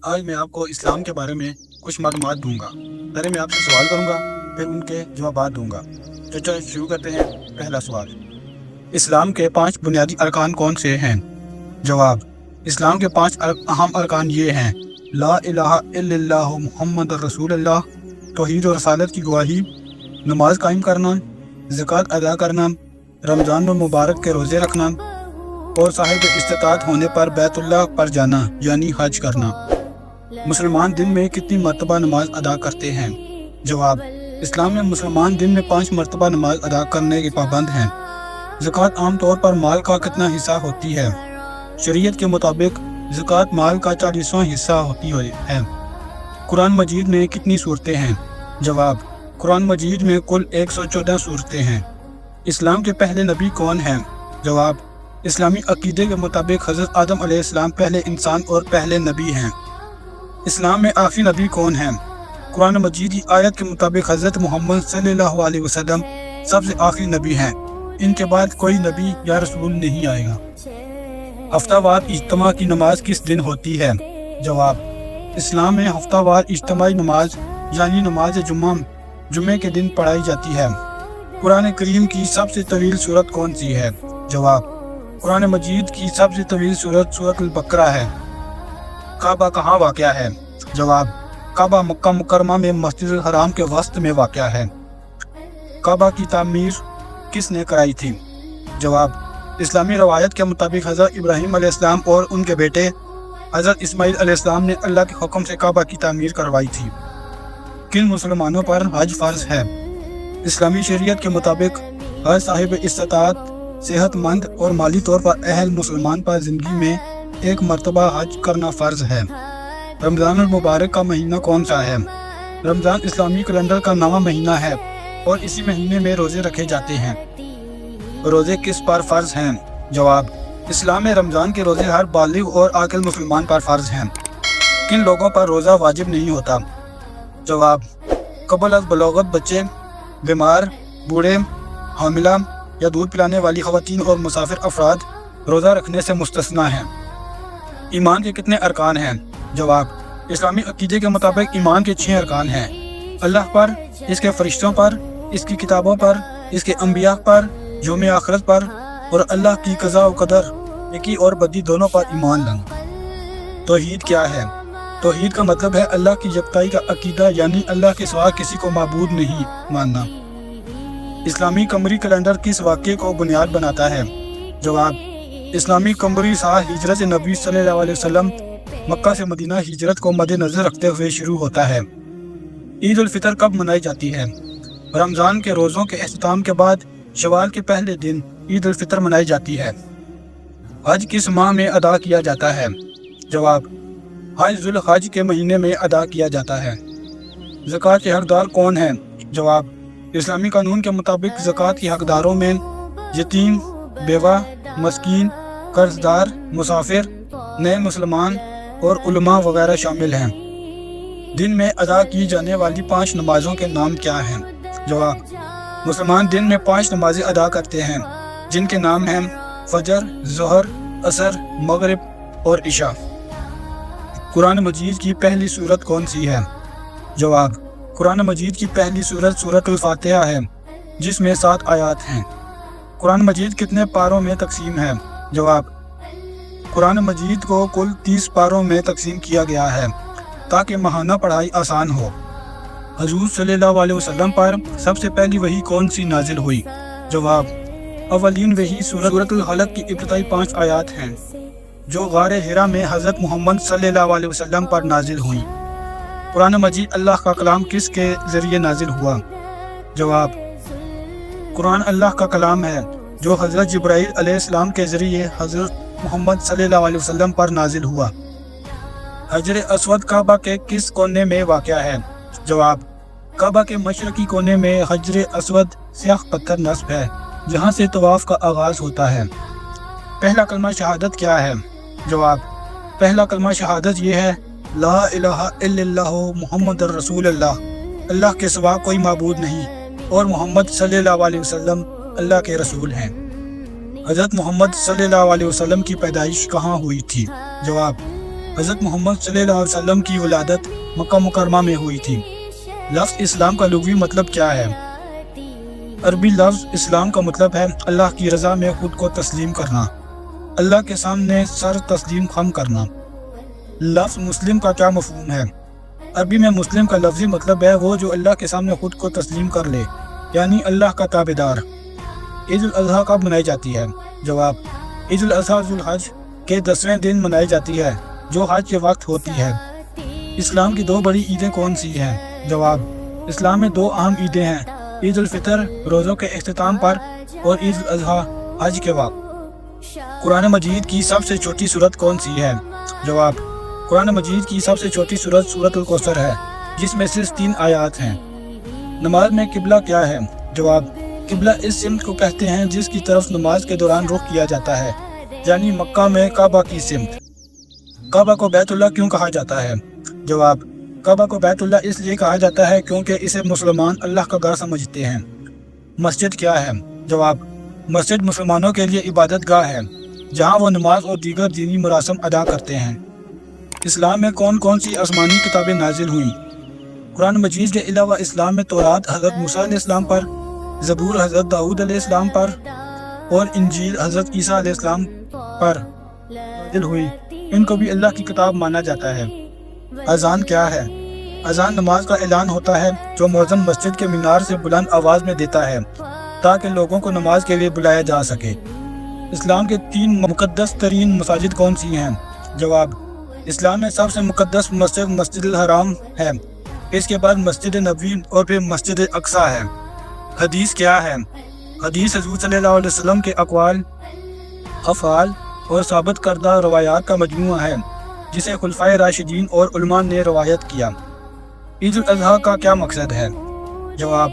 آج میں آپ کو اسلام کے بارے میں کچھ معلومات دوں گا۔ پہلے میں آپ سے سوال کروں گا، پھر ان کے جوابات دوں گا۔ تو چلو شروع کرتے ہیں۔ پہلا سوال، اسلام کے 5 بنیادی ارکان کون سے ہیں؟ جواب، اسلام کے 5 اہم ارکان یہ ہیں: لا الہ الا اللہ محمد رسول اللہ، توحید و رسالت کی گواہی، نماز قائم کرنا، زکوٰۃ ادا کرنا، رمضان المبارک کے روزے رکھنا، اور صاحب استطاعت ہونے پر بیت اللہ پر جانا یعنی حج کرنا۔ مسلمان دن میں کتنی مرتبہ نماز ادا کرتے ہیں؟ جواب، اسلام میں مسلمان دن میں 5 مرتبہ نماز ادا کرنے کے پابند ہیں۔ زکوٰۃ عام طور پر مال کا کتنا حصہ ہوتی ہے؟ شریعت کے مطابق زکوٰۃ مال کا 40واں حصہ ہوتی ہے۔ قرآن مجید میں کتنی سورتیں ہیں؟ جواب، قرآن مجید میں کل 114 سورتیں ہیں۔ اسلام کے پہلے نبی کون ہیں؟ جواب، اسلامی عقیدے کے مطابق حضرت آدم علیہ السلام پہلے انسان اور پہلے نبی ہیں۔ اسلام میں آخری نبی کون ہیں؟ قرآن مجید کی آیت کے مطابق حضرت محمد صلی اللہ علیہ وسلم سب سے آخری نبی ہیں۔ ان کے بعد کوئی نبی یا رسول نہیں آئے گا۔ ہفتہ وار اجتماع کی نماز کس دن ہوتی ہے؟ جواب، اسلام میں ہفتہ وار اجتماعی نماز یعنی نماز جمعے کے دن پڑھائی جاتی ہے۔ قرآن کریم کی سب سے طویل سورت کون سی ہے؟ جواب، قرآن مجید کی سب سے طویل سورت سورۃ البقرہ ہے۔ کعبہ کہاں واقع ہے؟ جواب، کعبہ مکہ مکرمہ میں مسجد الحرام کے وسط میں واقع ہے۔ کعبہ کی تعمیر کس نے کرائی تھی؟ جواب، اسلامی روایت کے مطابق حضرت ابراہیم علیہ السلام اور ان کے بیٹے حضرت اسماعیل علیہ السلام نے اللہ کے حکم سے کعبہ کی تعمیر کروائی تھی۔ کن مسلمانوں پر حج فرض ہے؟ اسلامی شریعت کے مطابق ہر صاحب استطاعت، صحت مند اور مالی طور پر اہل مسلمان پر زندگی میں 1 مرتبہ حج کرنا فرض ہے۔ رمضان المبارک کا مہینہ کون سا ہے؟ رمضان اسلامی کیلنڈر کا 9واں مہینہ ہے اور اسی مہینے میں روزے رکھے جاتے ہیں۔ روزے کس پر فرض ہیں؟ جواب، اسلام میں رمضان کے روزے ہر بالغ اور عاقل مسلمان پر فرض ہیں۔ کن لوگوں پر روزہ واجب نہیں ہوتا؟ جواب، قبل از بلوغت بچے، بیمار، بوڑھے، حاملہ یا دودھ پلانے والی خواتین اور مسافر افراد روزہ رکھنے سے مستثنیٰ ہیں۔ ایمان کے کتنے ارکان ہیں؟ جواب، اسلامی عقیدے کے مطابق ایمان کے 6 ارکان ہیں: اللہ پر، اس کے فرشتوں پر، اس کی کتابوں پر، اس کے انبیاء پر، یوم آخرت پر، اور اللہ کی قضاء و قدر، نیکی اور بدی دونوں پر ایمان لانا۔ توحید کیا ہے؟ توحید کا مطلب ہے اللہ کی یکتائی کا عقیدہ یعنی اللہ کے سوا کسی کو معبود نہیں ماننا۔ اسلامی قمری کیلنڈر کس واقعے کو بنیاد بناتا ہے؟ جواب، اسلامی قمری سال ہجرت نبی صلی اللہ علیہ وسلم مکہ سے مدینہ ہجرت کو مد نظر رکھتے ہوئے شروع ہوتا ہے۔ عید الفطر کب منائی جاتی ہے؟ رمضان کے روزوں کے اختتام کے بعد شوال کے پہلے دن عید الفطر منائی جاتی ہے۔ حج کس ماہ میں ادا کیا جاتا ہے؟ جواب، حج ذوالحج کے مہینے میں ادا کیا جاتا ہے۔ زکوٰۃ کے حقدار کون ہیں؟ جواب، اسلامی قانون کے مطابق زکوٰۃ کے حقداروں میں یتیم، بیوہ، مسکین، قرض دار، مسافر، نئے مسلمان اور علماء وغیرہ شامل ہیں۔ دن میں ادا کی جانے والی 5 نمازوں کے نام کیا ہیں؟ جواب، مسلمان دن میں 5 نمازیں ادا کرتے ہیں جن کے نام ہیں فجر، ظہر، عصر، مغرب اور عشاء۔ قرآن مجید کی پہلی سورت کون سی ہے؟ جواب، قرآن مجید کی پہلی سورت سورۃ الفاتحہ ہے جس میں 7 آیات ہیں۔ قرآن مجید کتنے پاروں میں تقسیم ہے؟ جواب، قرآن مجید کو کل 30 پاروں میں تقسیم کیا گیا ہے تاکہ ماہانہ پڑھائی آسان ہو۔ حضور صلی اللہ علیہ وسلم پر سب سے پہلی وحی کون سی نازل ہوئی؟ جواب، اولین وحی سورۃ الحلق کی ابتدائی 5 آیات ہیں جو غار حرا میں حضرت محمد صلی اللہ علیہ وسلم پر نازل ہوئیں۔ قرآن مجید اللہ کا کلام کس کے ذریعے نازل ہوا؟ جواب، قرآن اللہ کا کلام ہے جو حضرت جبرائیل علیہ السلام کے ذریعے حضرت محمد صلی اللہ علیہ وسلم پر نازل ہوا۔ حجر اسود کعبہ کے کس کونے میں واقع ہے؟ جواب، کعبہ کے مشرقی کونے میں حجر اسود سیاہ پتھر نصب ہے جہاں سے طواف کا آغاز ہوتا ہے۔ پہلا کلمہ شہادت کیا ہے؟ جواب، پہلا کلمہ شہادت یہ ہے: لا الہ الا اللہ محمد رسول اللہ، اللہ کے سوا کوئی معبود نہیں اور محمد صلی اللہ علیہ وسلم اللہ کے رسول ہیں۔ حضرت محمد صلی اللہ علیہ وسلم کی پیدائش کہاں ہوئی تھی؟ جواب، حضرت محمد صلی اللہ علیہ وسلم کی ولادت مکہ مکرمہ میں ہوئی تھی۔ لفظ اسلام کا لغوی مطلب کیا ہے؟ عربی لفظ اسلام کا مطلب ہے اللہ کی رضا میں خود کو تسلیم کرنا، اللہ کے سامنے سر تسلیم خم کرنا۔ لفظ مسلم کا کیا مفہوم ہے؟ عربی میں مسلم کا لفظی مطلب ہے وہ جو اللہ کے سامنے خود کو تسلیم کر لے، یعنی اللہ کا تابعدار۔ عید الاضحیٰ کب منائی جاتی ہے؟ جواب: عید الاضحیٰ ذو الحج کے 10ویں دن منائی جاتی ہے جو حج کے وقت ہوتی ہے۔ اسلام کی 2 بڑی عیدیں کون سی ہیں؟ جواب: اسلام میں 2 اہم عیدیں ہیں، عید الفطر روزوں کے اختتام پر اور عید الاضحیٰ حج کے وقت۔ قرآن مجید کی سب سے چھوٹی سورت کون سی ہے؟ جواب: قرآن مجید کی سب سے چھوٹی سورت سورۃ الکوثر ہے جس میں صرف 3 آیات ہیں۔ نماز میں قبلہ کیا ہے؟ جواب: قبلہ اس سمت کو کہتے ہیں جس کی طرف نماز کے دوران رخ کیا جاتا ہے، یعنی مکہ میں کعبہ کی سمت۔ کعبہ کو بیت اللہ کیوں کہا جاتا ہے؟ جواب: کعبہ کو بیت اللہ اس لیے کہا جاتا ہے کیونکہ اسے مسلمان اللہ کا گھر سمجھتے ہیں۔ مسجد کیا ہے؟ جواب: مسجد مسلمانوں کے لیے عبادت گاہ ہے جہاں وہ نماز اور دیگر دینی مراسم ادا کرتے ہیں۔ اسلام میں کون کون سی آسمانی کتابیں نازل ہوئیں؟ قرآن مجید کے علاوہ اسلام میں تورات حضرت موسیٰ علیہ السلام پر، زبور حضرت داؤد علیہ السلام پر اور انجیل حضرت عیسیٰ علیہ السلام پر نازل ہوئی۔ ان کو بھی اللہ کی کتاب مانا جاتا ہے۔ اذان کیا ہے؟ اذان نماز کا اعلان ہوتا ہے جو مؤذن مسجد کے مینار سے بلند آواز میں دیتا ہے تاکہ لوگوں کو نماز کے لیے بلایا جا سکے۔ اسلام کے 3 مقدس ترین مساجد کون سی ہیں؟ جواب: اسلام میں سب سے مقدس مسجد مسجد الحرام ہے، اس کے بعد مسجد نبوی اور پھر مسجد اقصیٰ ہے۔ حدیث کیا ہے؟ حدیث حضور صلی اللہ علیہ وسلم کے اقوال، افعال اور ثابت کردہ روایات کا مجموعہ ہے جسے خلفائے راشدین اور علماء نے روایت کیا۔ عید الاضحیٰ کا کیا مقصد ہے؟ جواب: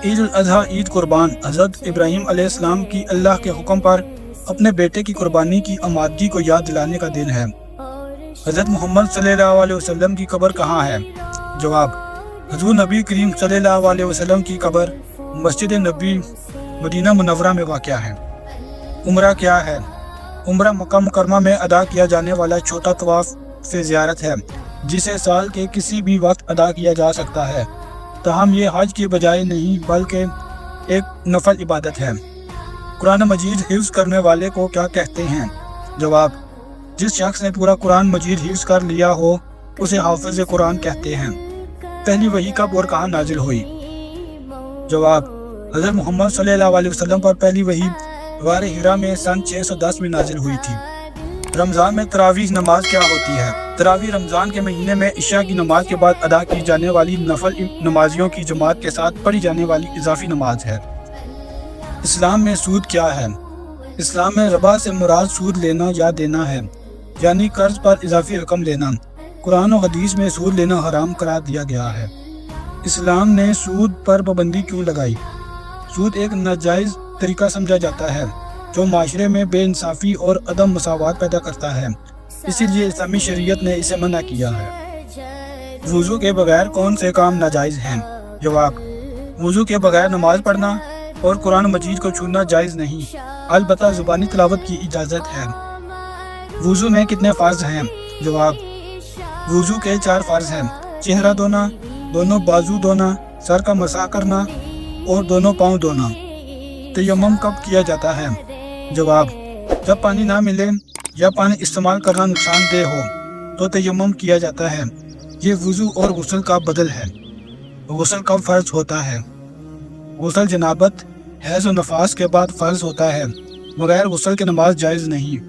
عید الاضحیٰ عید قربان حضرت ابراہیم علیہ السلام کی اللہ کے حکم پر اپنے بیٹے کی قربانی کی آمادگی کو یاد دلانے کا دن ہے۔ حضرت محمد صلی اللہ علیہ وسلم کی قبر کہاں ہے؟ جواب: حضور نبی کریم صلی اللہ علیہ وسلم کی قبر مسجد نبوی مدینہ منورہ میں واقع ہے۔ عمرہ کیا ہے؟ عمرہ مکہ مکرمہ میں ادا کیا جانے والا چھوٹا طواف سے زیارت ہے جسے سال کے کسی بھی وقت ادا کیا جا سکتا ہے، تاہم یہ حج کی بجائے نہیں بلکہ ایک نفل عبادت ہے۔ قرآن مجید حفظ کرنے والے کو کیا کہتے ہیں؟ جواب: جس شخص نے پورا قرآن مجید حفظ کر لیا ہو اسے حافظ قرآن کہتے ہیں۔ پہلی وحی کب اور کہاں نازل ہوئی؟ جواب: حضرت محمد صلی اللہ علیہ وسلم پر پہلی وحی غار حرا میں سن 610 میں نازل ہوئی تھی۔ رمضان میں تراویح نماز کیا ہوتی ہے؟ تراویح رمضان کے مہینے میں عشاء کی نماز کے بعد ادا کی جانے والی نفل نمازیوں کی جماعت کے ساتھ پڑھی جانے والی اضافی نماز ہے۔ اسلام میں سود کیا ہے؟ اسلام میں ربا سے مراد سود لینا یا دینا ہے، یعنی قرض پر اضافی رقم لینا۔ قرآن و حدیث میں سود لینا حرام قرار دیا گیا ہے۔ اسلام نے سود پر پابندی کیوں لگائی؟ سود ایک ناجائز طریقہ سمجھا جاتا ہے جو معاشرے میں بے انصافی اور عدم مساوات پیدا کرتا ہے، اسی لیے اسلامی شریعت نے اسے منع کیا ہے۔ وضو کے بغیر کون سے کام ناجائز ہیں؟ جواب: وضو کے بغیر نماز پڑھنا اور قرآن مجید کو چھونا جائز نہیں، البتہ زبانی تلاوت کی اجازت ہے۔ وضو میں کتنے فرض ہیں؟ جواب: وضو کے 4 فرض ہیں: چہرہ دھونا، دونوں بازو دھونا، سر کا مسح کرنا اور دونوں پاؤں دھونا۔ تیمم کب کیا جاتا ہے؟ جواب: جب پانی نہ ملے یا پانی استعمال کرنا نقصان دہ ہو تو تیمم کیا جاتا ہے۔ یہ وضو اور غسل کا بدل ہے۔ غسل کب فرض ہوتا ہے؟ غسل جنابت، حیض و نفاس کے بعد فرض ہوتا ہے، بغیر غسل کے نماز جائز نہیں۔